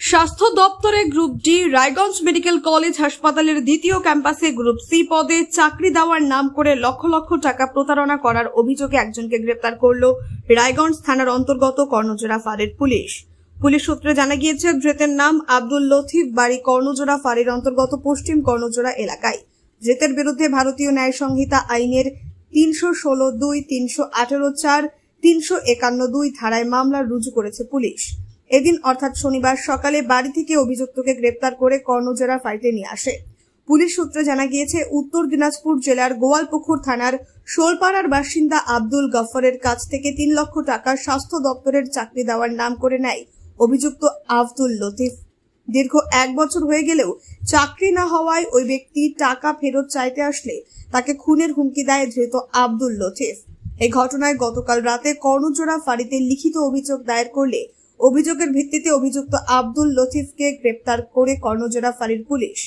স্বাস্থ্য দপ্তরে group D Raiganj medical college হাসপাতালের দ্বিতীয় ক্যাম্পাসে গ্রুপ সি পদে চাকরি দেওয়ার নাম করে লক্ষ লক্ষ টাকা প্রতারণা করার অভিযোগে একজনকে গ্রেপ্তার করল রায়গঞ্জ থানার অন্তর্গত কর্ণজোড়া ফাঁড়ির পুলিশ। পুলিশ সূত্রে জানা গিয়েছে, ধৃতের নাম আব্দুল লতিফ, বাড়ি কর্ণজোড়া ফাঁড়ির অন্তর্গত পশ্চিম কর্ণজোড়া এলাকায়। ধৃতের বিরুদ্ধে ভারতীয় ন্যায় সংহিতা আইনের 316(2), 318(4), 351(2) ধারায় মামলা রুজু করেছে পুলিশ। এদিন অর্থাৎ শনিবার সকালে বাড়ি থেকে অভিযুক্তকে গ্রেপ্তার করে কর্ণজোড়া ফাঁড়িতে নিয়ে আসে। পুলিশ সূত্রে জানা গিয়েছে, উত্তর দিনাজপুর জেলার গোয়ালপুকুর থানার শোলপাড়ার বাসিন্দা আব্দুল গফরের কাছ থেকে 3 লক্ষ টাকা স্বাস্থ্য দপ্তরের চাকরি দেওয়ার নাম করে নেয় অভিযুক্ত আব্দুল লতিফ। দীর্ঘ 1 বছর হয়ে গেলেও চাকরি না হওয়ায় ওই ব্যক্তি টাকা ফেরত চাইতে আসলে তাকে খুনের হুমকি দেয় ধৃত আব্দুল লতিফ। এই ঘটনায় গতকাল রাতে কর্ণজোড়া ফাঁড়িতে লিখিত অভিযোগ দায়ের করলে অভিযোগের ভিত্তিতে অভিযুক্ত আব্দুল লতিফকে গ্রেপ্তার করে কর্ণজোড়া ফাঁড়ির পুলিশ।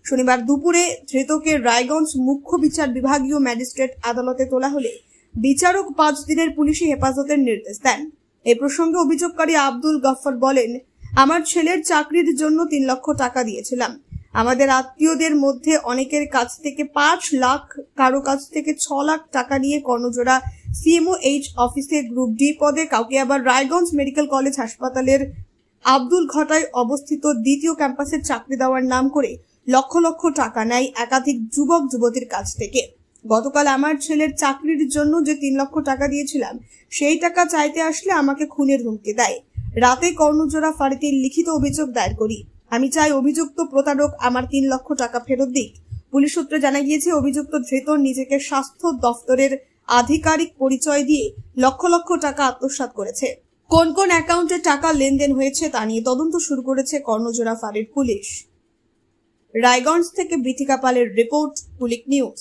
শনিবার দুপুরে ধৃতকে রায়গঞ্জ মুখ্য বিচার বিভাগীয় ম্যাজিস্ট্রেট আদালতে তোলা হলে বিচারক 5 দিনের পুলিশি হেফাজতের নির্দেশ দেন। এই প্রসঙ্গে অভিযোগকারী আব্দুল গফর বলেন, আমার ছেলের চাকরির জন্য 3 লক্ষ টাকা দিয়েছিলাম। আমাদের আত্মীয়দের মধ্যে অনেকের কাছ থেকে 5 লাখ, কারো কাছ থেকে 6 লাখ টাকা নিয়ে কর্ণজোড়া CMOH অফিসে গ্রুপ ডি পদে, কাউকে আবার রায়গঞ্জ মেডিকেল কলেজ হাসপাতালের আব্দুল ঘটায় অবস্থিত দ্বিতীয় ক্যাম্পাসে চাকরি দেওয়ার নাম করে লক্ষ লক্ষ টাকা নেয় একাধিক যুবক যুবতীর কাছ থেকে। গতকাল আমার ছেলের চাকরির জন্য যে 3 লক্ষ টাকা দিয়েছিলাম, সেই টাকা চাইতে আসলে আমাকে খুনের হুমকি দেয়। রাতে কর্ণজোড়া ফাঁড়িতে লিখিত অভিযোগ দায়ের করি। আমি চাই অভিযুক্ত প্রতারক আমার 3 লক্ষ টাকা ফেরত দিক। পুলিশ সূত্রে জানা গিয়েছে, অভিযুক্ত ধৃত নিজেকে স্বাস্থ্য দপ্তরের আধিকারিক পরিচয় দিয়ে লক্ষ লক্ষ টাকা আত্মসাৎ করেছে। কোন কোন অ্যাকাউন্টে টাকা লেনদেন হয়েছে তা নিয়ে তদন্ত শুরু করেছে কর্ণজোড়া ফাঁড়ির পুলিশ। রায়গঞ্জ থেকে বিথিকা পালের রিপোর্ট, পুলিশ নিউজ।